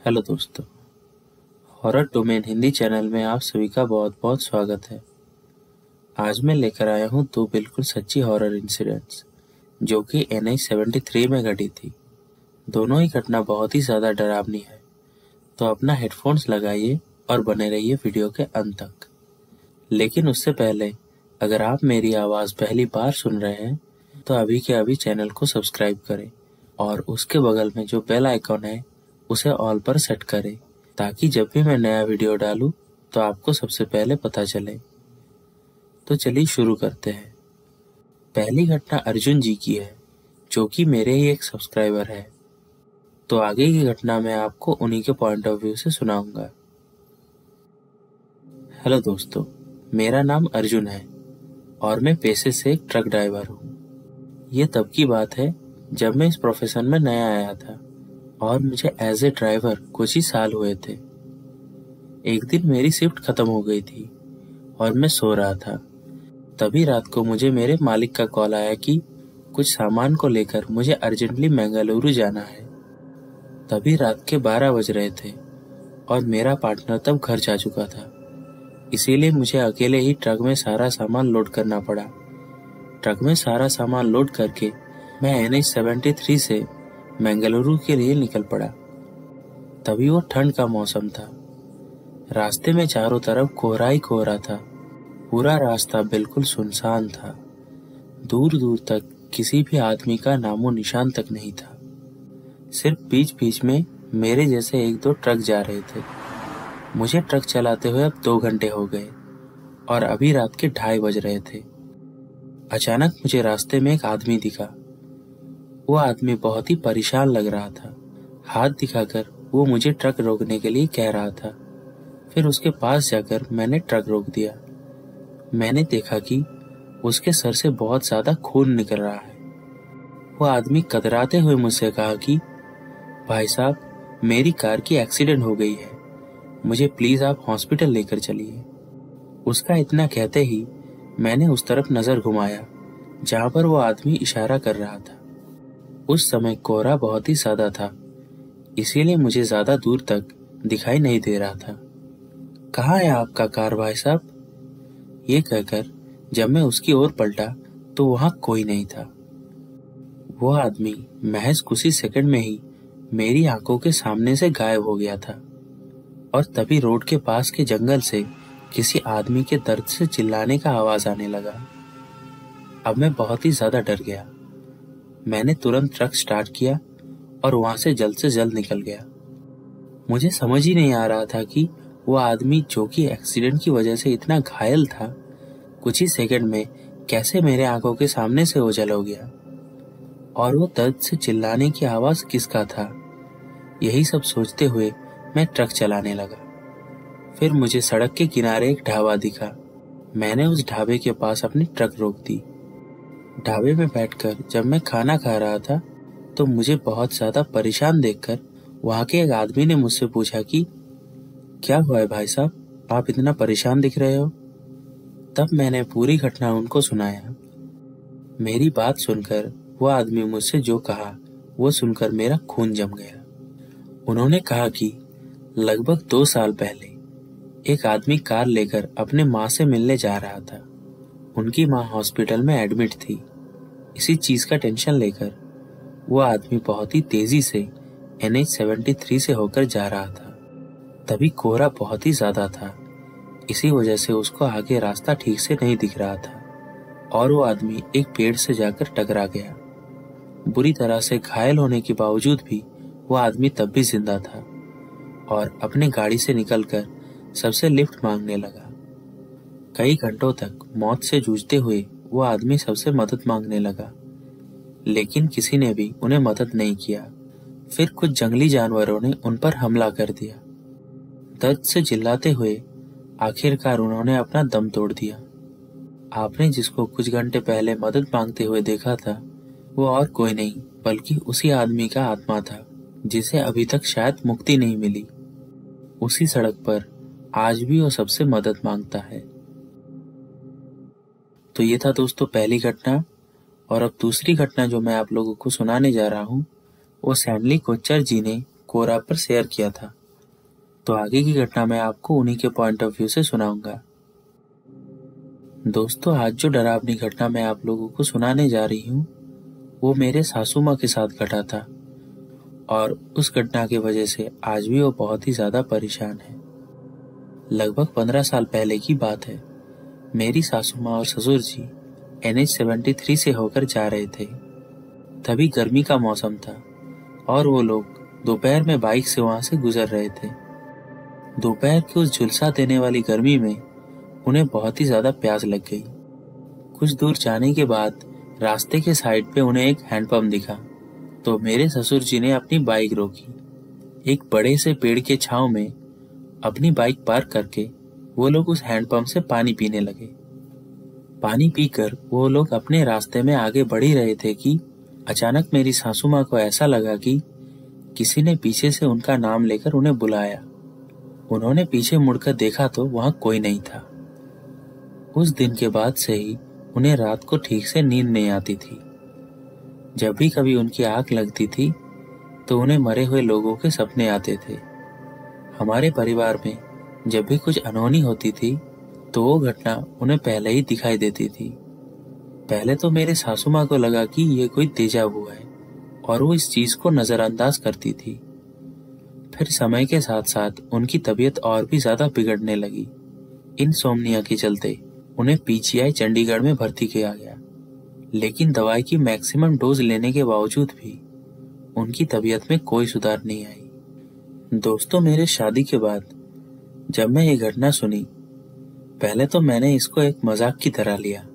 Hello दोस्तों, horror domain Hindi channel में आप सभी का बहुत बहुत स्वागत है। आज मैं लेकर आया हूँ दो बिल्कुल सच्ची हॉरर इंसिडेंट्स जो कि NH-73 में घटी थी। दोनों ही घटना बहुत ही ज़्यादा डरावनी है, तो अपना हेडफोन्स लगाइए और बने रहिए वीडियो के अंत तक। लेकिन उससे पहले अगर आप मेरी आवाज़ पहली बार सुन रहे हैं तो अभी के अभी चैनल को सब्सक्राइब करें और उसके बगल में जो बेल आइकॉन है उसे ऑल पर सेट करें, ताकि जब भी मैं नया वीडियो डालूं तो आपको सबसे पहले पता चले। तो चलिए शुरू करते हैं। पहली घटना अर्जुन जी की है, जो कि मेरे ही एक सब्सक्राइबर है। तो आगे की घटना मैं आपको उन्हीं के पॉइंट ऑफ व्यू से सुनाऊंगा। हेलो दोस्तों, मेरा नाम अर्जुन है और मैं पेशे से एक ट्रक ड्राइवर हूँ। ये तब की बात है जब मैं इस प्रोफेशन में नया आया था और मुझे एज ए ड्राइवर कुछ ही साल हुए थे। एक दिन मेरी शिफ्ट खत्म हो गई थी और मैं सो रहा था। तभी रात को मुझे मेरे मालिक का कॉल आया कि कुछ सामान को लेकर मुझे अर्जेंटली बेंगलुरु जाना है। तभी रात के 12 बज रहे थे और मेरा पार्टनर तब घर जा चुका था, इसीलिए मुझे अकेले ही ट्रक में सारा सामान लोड करना पड़ा। ट्रक में सारा सामान लोड करके मैं NH-73 से बेंगलुरु के लिए निकल पड़ा। तभी वो ठंड का मौसम था। रास्ते में चारों तरफ कोहरा ही कोहरा था। पूरा रास्ता बिल्कुल सुनसान था। दूर दूर तक किसी भी आदमी का नामो निशान तक नहीं था। सिर्फ बीच बीच में मेरे जैसे एक दो ट्रक जा रहे थे। मुझे ट्रक चलाते हुए अब 2 घंटे हो गए और अभी रात के 2:30 बज रहे थे। अचानक मुझे रास्ते में एक आदमी दिखा। वो आदमी बहुत ही परेशान लग रहा था। हाथ दिखाकर वो मुझे ट्रक रोकने के लिए कह रहा था। फिर उसके पास जाकर मैंने ट्रक रोक दिया। मैंने देखा कि उसके सर से बहुत ज्यादा खून निकल रहा है। वो आदमी कतराते हुए मुझसे कहा कि भाई साहब, मेरी कार की एक्सीडेंट हो गई है, मुझे प्लीज आप हॉस्पिटल लेकर चलिए। उसका इतना कहते ही मैंने उस तरफ नजर घुमाया जहां पर वो आदमी इशारा कर रहा था। उस समय कोहरा बहुत ही ज्यादा था, इसीलिए मुझे ज्यादा दूर तक दिखाई नहीं दे रहा था। कहाँ है आपका कार भाई साहब? ये कहकर जब मैं उसकी ओर पलटा तो वहां कोई नहीं था। वो आदमी महज कुछ ही सेकंड में ही मेरी आंखों के सामने से गायब हो गया था। और तभी रोड के पास के जंगल से किसी आदमी के दर्द से चिल्लाने का आवाज आने लगा। अब मैं बहुत ही ज्यादा डर गया। मैंने तुरंत ट्रक स्टार्ट किया और वहां से जल्द निकल गया। मुझे समझ ही नहीं आ रहा था कि वो आदमी जो कि एक्सीडेंट की वजह से इतना घायल था, कुछ ही सेकंड में कैसे मेरे आंखों के सामने से ओझल हो गया। और वो दर्द से चिल्लाने की आवाज किसका था? यही सब सोचते हुए मैं ट्रक चलाने लगा। फिर मुझे सड़क के किनारे एक ढाबा दिखा। मैंने उस ढाबे के पास अपनी ट्रक रोक दी। ढाबे में बैठकर जब मैं खाना खा रहा था तो मुझे बहुत ज्यादा परेशान देखकर वहां के एक आदमी ने मुझसे पूछा कि क्या हुआ है भाई साहब, आप इतना परेशान दिख रहे हो? तब मैंने पूरी घटना उनको सुनाया। मेरी बात सुनकर वो आदमी मुझसे जो कहा वो सुनकर मेरा खून जम गया। उन्होंने कहा कि लगभग 2 साल पहले एक आदमी कार लेकर अपने माँ से मिलने जा रहा था। उनकी माँ हॉस्पिटल में एडमिट थी। इसी चीज का टेंशन लेकर वो आदमी बहुत ही तेजी से NH-73 से होकर जा रहा था। तभी कोहरा बहुत ही ज्यादा था, इसी वजह से उसको आगे रास्ता ठीक से नहीं दिख रहा था और वो आदमी एक पेड़ से जाकर टकरा गया। बुरी तरह से घायल होने के बावजूद भी वो आदमी तब भी जिंदा था और अपने गाड़ी से निकलकर सबसे लिफ्ट मांगने लगा। कई घंटों तक मौत से जूझते हुए वो आदमी सबसे मदद मांगने लगा, लेकिन किसी ने भी उन्हें मदद नहीं किया। फिर कुछ जंगली जानवरों ने उन पर हमला कर दिया। दर्द से चिल्लाते हुए आखिरकार उन्होंने अपना दम तोड़ दिया। आपने जिसको कुछ घंटे पहले मदद मांगते हुए देखा था वो और कोई नहीं बल्कि उसी आदमी का आत्मा था, जिसे अभी तक शायद मुक्ति नहीं मिली। उसी सड़क पर आज भी वो सबसे मदद मांगता है। तो ये था दोस्तों पहली घटना। और अब दूसरी घटना जो मैं आप लोगों को सुनाने जा रहा हूँ वो सैंडली कोच्चर जी ने कोरा पर शेयर किया था। तो आगे की घटना मैं आपको उन्हीं के पॉइंट ऑफ व्यू से सुनाऊंगा। दोस्तों, आज जो डरावनी घटना मैं आप लोगों को सुनाने जा रही हूँ वो मेरे सासू माँ के साथ घटा था, और उस घटना की वजह से आज भी वो बहुत ही ज़्यादा परेशान है। लगभग 15 साल पहले की बात है। मेरी सासू माँ और ससुर जी NH-73 से होकर जा रहे थे। तभी गर्मी का मौसम था और वो लोग दोपहर में बाइक से वहां से गुजर रहे थे। दोपहर की उस झुलसा देने वाली गर्मी में उन्हें बहुत ही ज्यादा प्यास लग गई। कुछ दूर जाने के बाद रास्ते के साइड पे उन्हें एक हैंडपंप दिखा, तो मेरे ससुर जी ने अपनी बाइक रोकी। एक बड़े से पेड़ के छांव में अपनी बाइक पार्क करके वो लोग उस हैंडपंप से पानी पीने लगे। पानी पीकर वो लोग अपने रास्ते में आगे बढ़ ही रहे थे कि अचानक मेरी सासू माँ को ऐसा लगा कि किसी ने पीछे से उनका नाम लेकर उन्हें बुलाया। उन्होंने पीछे मुड़कर देखा तो वहां कोई नहीं था। उस दिन के बाद से ही उन्हें रात को ठीक से नींद नहीं आती थी। जब भी कभी उनकी आंख लगती थी तो उन्हें मरे हुए लोगों के सपने आते थे। हमारे परिवार में जब भी कुछ अनहोनी होती थी तो वो घटना उन्हें पहले ही दिखाई देती थी। पहले तो मेरे सासू माँ को लगा कि ये कोई तेजा हुआ है और वो इस चीज को नजरअंदाज करती थी। फिर समय के साथ साथ उनकी तबीयत और भी ज्यादा बिगड़ने लगी। इनसोम्निया के चलते उन्हें PGI चंडीगढ़ में भर्ती किया गया, लेकिन दवाई की मैक्सिमम डोज लेने के बावजूद भी उनकी तबीयत में कोई सुधार नहीं आई। दोस्तों, मेरे शादी के बाद जब मैं ये घटना सुनी, पहले तो मैंने इसको एक मजाक की तरह लिया,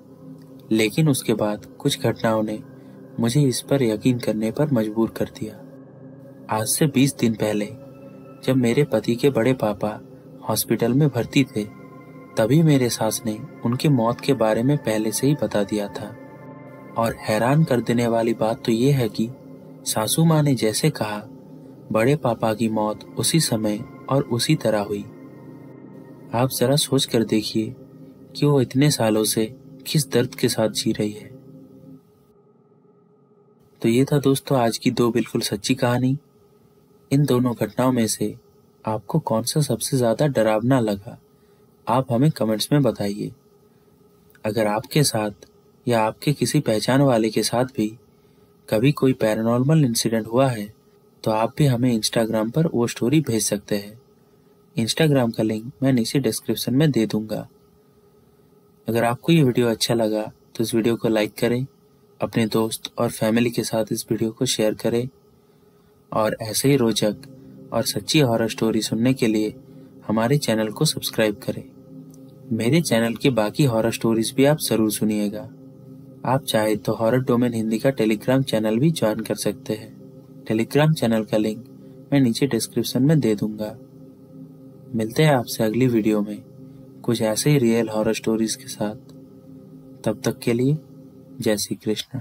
लेकिन उसके बाद कुछ घटनाओं ने मुझे इस पर यकीन करने पर मजबूर कर दिया। आज से 20 दिन पहले जब मेरे पति के बड़े पापा हॉस्पिटल में भर्ती थे, तभी मेरे सास ने उनकी मौत के बारे में पहले से ही बता दिया था। और हैरान कर देने वाली बात तो ये है कि सासू माँ ने जैसे कहा, बड़े पापा की मौत उसी समय और उसी तरह हुई। आप जरा सोच कर देखिए कि वो इतने सालों से किस दर्द के साथ जी रही है। तो ये था दोस्तों आज की दो बिल्कुल सच्ची कहानी। इन दोनों घटनाओं में से आपको कौन सा सबसे ज्यादा डरावना लगा, आप हमें कमेंट्स में बताइए। अगर आपके साथ या आपके किसी पहचान वाले के साथ भी कभी कोई पैरानॉर्मल इंसिडेंट हुआ है तो आप भी हमें इंस्टाग्राम पर वो स्टोरी भेज सकते हैं। इंस्टाग्राम का लिंक मैं नीचे डिस्क्रिप्शन में दे दूंगा। अगर आपको ये वीडियो अच्छा लगा तो इस वीडियो को लाइक करें, अपने दोस्त और फैमिली के साथ इस वीडियो को शेयर करें, और ऐसे ही रोचक और सच्ची हॉरर स्टोरी सुनने के लिए हमारे चैनल को सब्सक्राइब करें। मेरे चैनल की बाकी हॉरर स्टोरीज भी आप जरूर सुनिएगा। आप चाहे तो हॉरर डोमेन हिंदी का टेलीग्राम चैनल भी ज्वाइन कर सकते हैं। टेलीग्राम चैनल का लिंक मैं नीचे डिस्क्रिप्शन में दे दूंगा। मिलते हैं आपसे अगली वीडियो में कुछ ऐसे ही रियल हॉरर स्टोरीज के साथ। तब तक के लिए जय श्री कृष्ण।